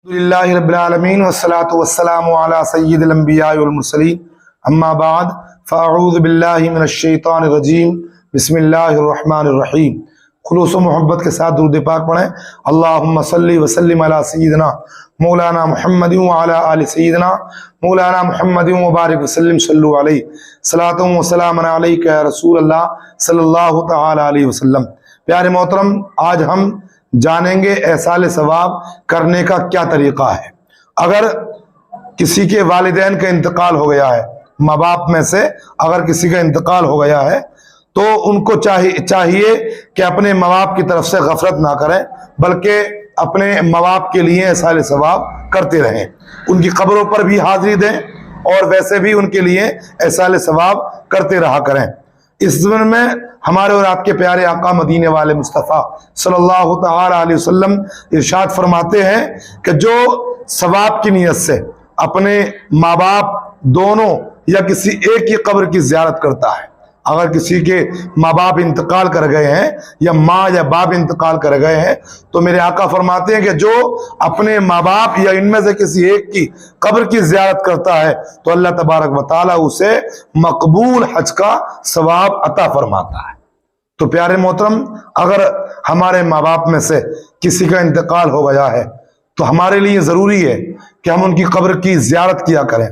للہ رب العالمین والصلاة والسلام علی سید الانبیاء والمرسلین اما بعد فاعوذ باللہ من الشیطان الرجیم بسم اللہ الرحمن الرحیم۔ خلوص و محبت کے ساتھ درود پاک پڑھیں۔ اللہم صلی وسلم علی سیدنا مولانا محمد وعلی آل سیدنا مولانا محمد وبارک وسلم صلو علیہ صلاۃ و سلام علیک یا رسول اللہ صلی اللہ تعالی علیہ وسلم۔ پیارے محترم، آج ہم جانیں گے احصال ثواب کرنے کا کیا طریقہ ہے۔ اگر کسی کے والدین کا انتقال ہو گیا ہے، ماں باپ میں سے اگر کسی کا انتقال ہو گیا ہے تو ان کو چاہیے کہ اپنے ماں باپ کی طرف سے غفلت نہ کریں، بلکہ اپنے ماں باپ کے لیے احصال ثواب کرتے رہیں، ان کی قبروں پر بھی حاضری دیں اور ویسے بھی ان کے لیے احصال ثواب کرتے رہا کریں۔ اس ضمن میں ہمارے اور آپ کے پیارے آقا مدینے والے مصطفیٰ صلی اللہ تعالی علیہ وسلم ارشاد فرماتے ہیں کہ جو ثواب کی نیت سے اپنے ماں باپ دونوں یا کسی ایک کی قبر کی زیارت کرتا ہے، اگر کسی کے ماں باپ انتقال کر گئے ہیں یا ماں یا باپ انتقال کر گئے ہیں تو میرے آقا فرماتے ہیں کہ جو اپنے ماں باپ یا ان میں سے کسی ایک کی قبر کی زیارت کرتا ہے تو اللہ تبارک و تعالیٰ اسے مقبول حج کا ثواب عطا فرماتا ہے۔ تو پیارے محترم، اگر ہمارے ماں باپ میں سے کسی کا انتقال ہو گیا ہے تو ہمارے لیے ضروری ہے کہ ہم ان کی قبر کی زیارت کیا کریں،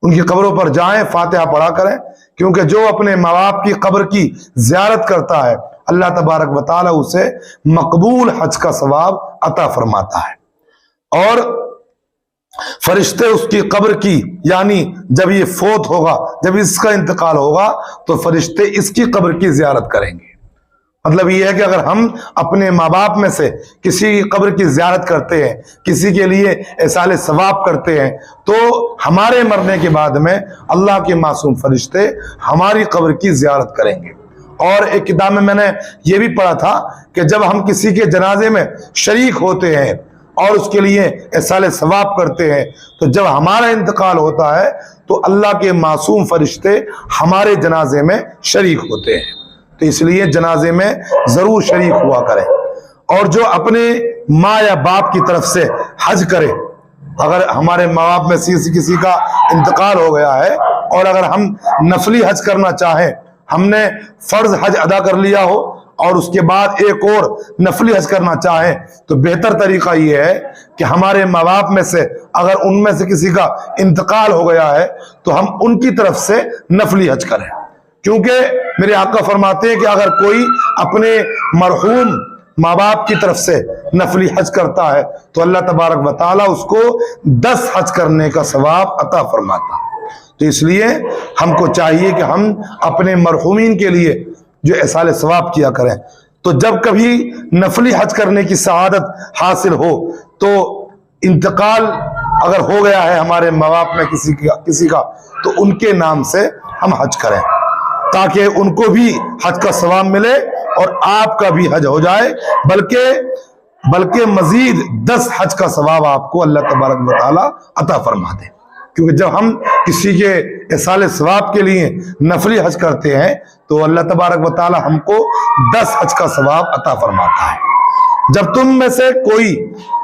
ان کی قبروں پر جائیں، فاتحہ پڑھا کریں، کیونکہ جو اپنے ماں باپ کی قبر کی زیارت کرتا ہے اللہ تبارک و تعالیٰ اسے مقبول حج کا ثواب عطا فرماتا ہے۔ اور فرشتے اس کی قبر کی، یعنی جب یہ فوت ہوگا، جب اس کا انتقال ہوگا تو فرشتے اس کی قبر کی زیارت کریں گے۔ مطلب یہ ہے کہ اگر ہم اپنے ماں باپ میں سے کسی کی قبر کی زیارت کرتے ہیں، کسی کے لیے احصال ثواب کرتے ہیں تو ہمارے مرنے کے بعد میں اللہ کے معصوم فرشتے ہماری قبر کی زیارت کریں گے۔ اور ایک کتاب میں نے یہ بھی پڑھا تھا کہ جب ہم کسی کے جنازے میں شریک ہوتے ہیں اور اس کے لیے احصال ثواب کرتے ہیں تو جب ہمارا انتقال ہوتا ہے تو اللہ کے معصوم فرشتے ہمارے جنازے میں شریک ہوتے ہیں۔ تو اس لیے جنازے میں ضرور شریک ہوا کریں۔ اور جو اپنے ماں یا باپ کی طرف سے حج کرے، اگر ہمارے ماں باپ میں سے کسی کا انتقال ہو گیا ہے اور اگر ہم نفلی حج کرنا چاہیں، ہم نے فرض حج ادا کر لیا ہو اور اس کے بعد ایک اور نفلی حج کرنا چاہیں تو بہتر طریقہ یہ ہے کہ ہمارے ماں باپ میں سے اگر ان میں سے کسی کا انتقال ہو گیا ہے تو ہم ان کی طرف سے نفلی حج کریں، کیونکہ میرے آقا فرماتے ہیں کہ اگر کوئی اپنے مرحوم ماں باپ کی طرف سے نفلی حج کرتا ہے تو اللہ تبارک و تعالیٰ اس کو 10 حج کرنے کا ثواب عطا فرماتا ہے۔ تو اس لیے ہم کو چاہیے کہ ہم اپنے مرحومین کے لیے جو احصال ثواب کیا کریں۔ تو جب کبھی نفلی حج کرنے کی سعادت حاصل ہو تو انتقال اگر ہو گیا ہے ہمارے ماں باپ میں کسی کا تو ان کے نام سے ہم حج کریں تاکہ ان کو بھی حج کا ثواب ملے اور آپ کا بھی حج ہو جائے، بلکہ مزید 10 حج کا ثواب آپ کو اللہ تبارک و تعالیٰ عطا فرما دے۔ کیونکہ جب ہم کسی کے احصال ثواب کے لیے نفلی حج کرتے ہیں تو اللہ تبارک و تعالیٰ ہم کو 10 حج کا ثواب عطا فرماتا ہے۔ جب تم میں سے کوئی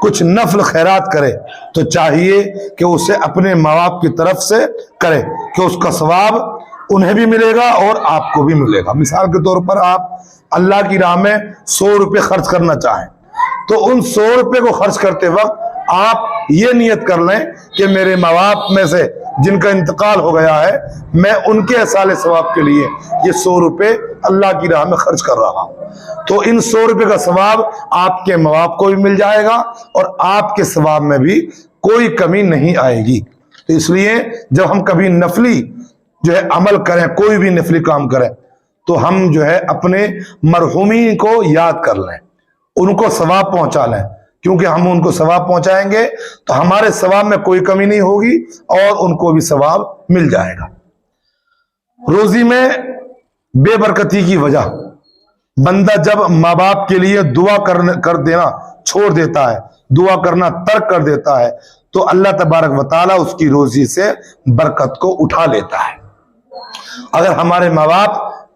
کچھ نفل خیرات کرے تو چاہیے کہ اسے اپنے ماں باپ کی طرف سے کرے کہ اس کا ثواب انہیں بھی ملے گا اور آپ کو بھی ملے گا۔ مثال کے طور پر آپ اللہ کی راہ میں 100 روپے خرچ کرنا چاہیں تو ان 100 روپے کو خرچ کرتے وقت آپ یہ نیت کر لیں کہ میرے ماں باپ میں سے جن کا انتقال ہو گیا ہے میں ان کے احصال ثواب کے لیے یہ 100 روپے اللہ کی راہ میں خرچ کر رہا ہوں، تو ان 100 روپے کا ثواب آپ کے ماں باپ کو بھی مل جائے گا اور آپ کے ثواب میں بھی کوئی کمی نہیں آئے گی۔ تو اس لیے جب ہم کبھی نفلی جو ہے عمل کریں، کوئی بھی نفلی کام کریں تو ہم جو ہے اپنے مرحومین کو یاد کر لیں، ان کو ثواب پہنچا لیں، کیونکہ ہم ان کو ثواب پہنچائیں گے تو ہمارے ثواب میں کوئی کمی نہیں ہوگی اور ان کو بھی ثواب مل جائے گا۔ روزی میں بے برکتی کی وجہ بندہ جب ماں باپ کے لیے دعا کر دینا چھوڑ دیتا ہے، دعا کرنا ترک کر دیتا ہے تو اللہ تبارک و تعالیٰ اس کی روزی سے برکت کو اٹھا لیتا ہے۔ اگر ہمارے ماں باپ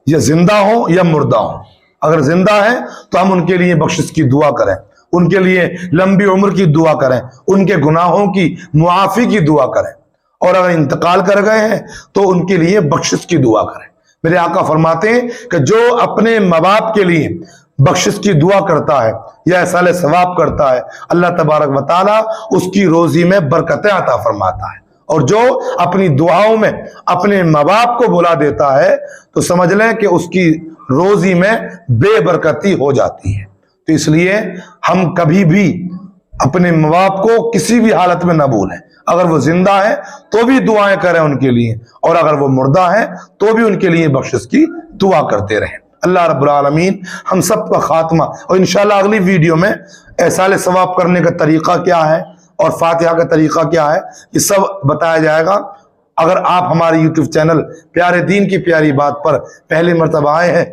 یا زندہ ہوں یا مردہ ہوں، اگر زندہ ہیں تو ہم ان کے لیے بخشش کی دعا کریں، ان کے لیے لمبی عمر کی دعا کریں، ان کے گناہوں کی معافی کی دعا کریں، اور اگر انتقال کر گئے ہیں تو ان کے لیے بخشش کی دعا کریں۔ میرے آقا فرماتے ہیں کہ جو اپنے ماں باپ کے لیے بخشش کی دعا کرتا ہے یا احصال ثواب کرتا ہے، اللہ تبارک و تعالیٰ اس کی روزی میں برکتیں عطا فرماتا ہے، اور جو اپنی دعاؤں میں اپنے ماں باپ کو بلا دیتا ہے تو سمجھ لیں کہ اس کی روزی میں بے برکتی ہو جاتی ہے۔ تو اس لیے ہم کبھی بھی اپنے ماں باپ کو کسی بھی حالت میں نہ بھولیں، اگر وہ زندہ ہے تو بھی دعائیں کریں ان کے لیے، اور اگر وہ مردہ ہے تو بھی ان کے لیے بخشش کی دعا کرتے رہیں۔ اللہ رب العالمین ہم سب کا خاتمہ، اور انشاءاللہ اگلی ویڈیو میں احصال ثواب کرنے کا طریقہ کیا ہے اور فاتحہ کا طریقہ کیا ہے، یہ سب بتایا جائے گا۔ اگر آپ ہمارے یوٹیوب چینل پیارے دین کی پیاری بات پر پہلی مرتبہ آئے ہیں